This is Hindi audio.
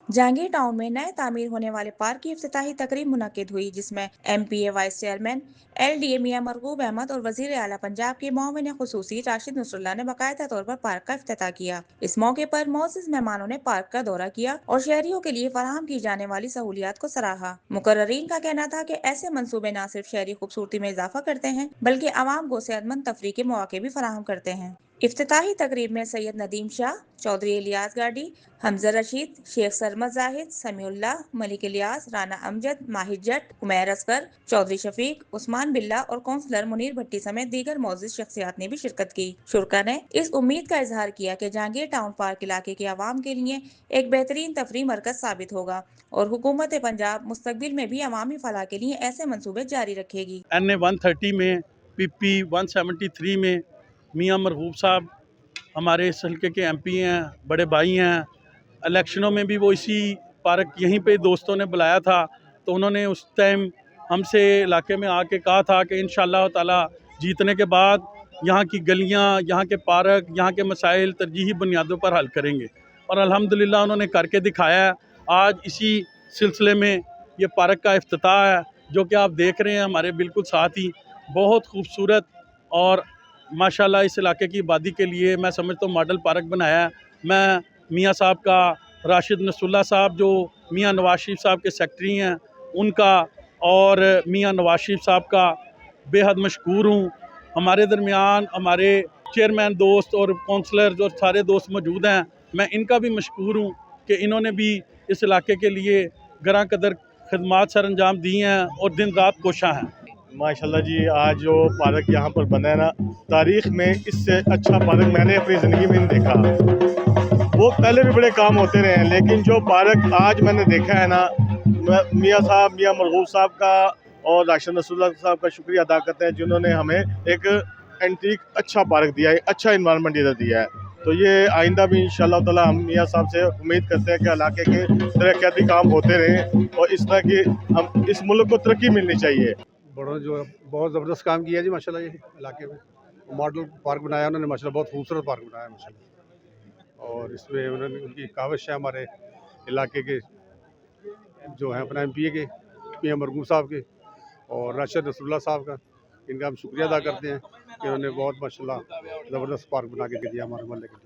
जहांगीर टाउन में नए तामीर होने वाले पार्क की इफ्तिताही तकरीब मुनक्किद हुई, जिसमें एमपीए वाइस चेयरमैन एलडीए मियां मरगूब अहमद और वजीर आला पंजाब के मोमिन खुसूसी राशिद नसरुल्लाह ने बाकायदा तौर पर पार्क का इफ्तिताह किया। इस मौके पर मोअज़्ज़िज़ मेहमानों ने पार्क का दौरा किया और शहरियों के लिए फराहम की जाने वाली सहूलियात को सराहा। मुकर्ररीन का कहना था कि ऐसे मंसूबे न सिर्फ शहरी खूबसूरती में इजाफा करते हैं, बल्कि आवाम को सेहतमंद तफरीह के मौके भी फराहम करते हैं। इफ्तिताही तकरीब में सैयद नदीम शाह, चौधरी इलियास गाड़ी, हमजा रशीद, शेख सरमद जाहिद, समीउल्लाह, मलिक इलियास, राना अमजद, माहिर जट, उमैर असगर, चौधरी शफीक, उस्मान बिल्ला और कौंसलर मुनीर भट्टी समेत दीगर मौजूद शख्सियात ने भी शिरकत की। शुरका ने इस उम्मीद का इजहार किया कि जहांगीर टाउन पार्क इलाके के अवाम के लिए एक बेहतरीन तफरी मरकज साबित होगा और हुकूमत पंजाब मुस्तकबिल में भी अवामी फलाह के लिए ऐसे मंसूबे जारी रखेगी। NA 130 में, PP 173 में मियां मरगूब साहब हमारे इस हल्के के MP हैं, बड़े भाई हैं। इलेक्शनों में भी वो इसी पार्क यहीं पे दोस्तों ने बुलाया था, तो उन्होंने उस टाइम हमसे इलाके में आके कहा था कि इंशाअल्लाह ताला जीतने के बाद यहाँ की गलियाँ, यहाँ के पार्क, यहाँ के मसाइल तरजीही बुनियादों पर हल करेंगे, और अल्हम्दुलिल्लाह उन्होंने करके दिखाया है। आज इसी सिलसिले में ये पार्क का इफ्तिताह है, जो कि आप देख रहे हैं हमारे बिल्कुल साथ ही। बहुत खूबसूरत और माशाल्लाह इस इलाके की आबादी के लिए मैं समझता हूँ मॉडल पार्क बनाया है। मैं मियाँ साहब का, राशिद नसरुल्लाह साहब जो मियाँ नवाज शरीफ साहब के सेक्रेटरी हैं उनका, और मियाँ नवाज शरीफ साहब का बेहद मशकूर हूँ। हमारे दरमियान हमारे चेयरमैन दोस्त और काउंसलर जो सारे दोस्त मौजूद हैं, मैं इनका भी मशकूर हूँ कि इन्होंने भी इस इलाके के लिए गरां कदर खदमात सर अंजाम दी हैं और दिन रात कोशां हैं। माशाल्लाह जी, आज जो पार्क यहाँ पर बना है ना, तारीख़ में इससे अच्छा पार्क मैंने अपनी ज़िंदगी में नहीं देखा। वो पहले भी बड़े काम होते रहे हैं, लेकिन जो पार्क आज मैंने देखा है ना, मियाँ साहब, मियाँ मरगूब साहब का और राशिद नसरुल्लाह साहब का शुक्रिया अदा करते हैं, जिन्होंने हमें एक एंटीक अच्छा पार्क दिया है, अच्छा इन्वायरमेंट इधर दिया है। तो ये आइंदा भी इंशाअल्लाह ताला हम मियाँ साहब से उम्मीद करते हैं कि इलाके के तरक्याती काम होते रहें और इस तरह की हम इस मुल्क को तरक्की मिलनी चाहिए। बड़ों जो बहुत ज़बरदस्त काम किया जी माशाल्लाह। ये इलाके में मॉडल पार्क बनाया उन्होंने माशाल्लाह, बहुत खूबसूरत पार्क बनाया माशाल्लाह। और इसमें उन्होंने उनकी काविश है हमारे इलाके के जो हैं अपना MPA के मियां मरगूब साहब के और राशिद नसरुल्लाह साहब का, इनका हम शुक्रिया अदा करते हैं कि उन्होंने बहुत माशाल्लाह ज़बरदस्त पार्क बना के दिया हमारे मोहल्ले के लिए।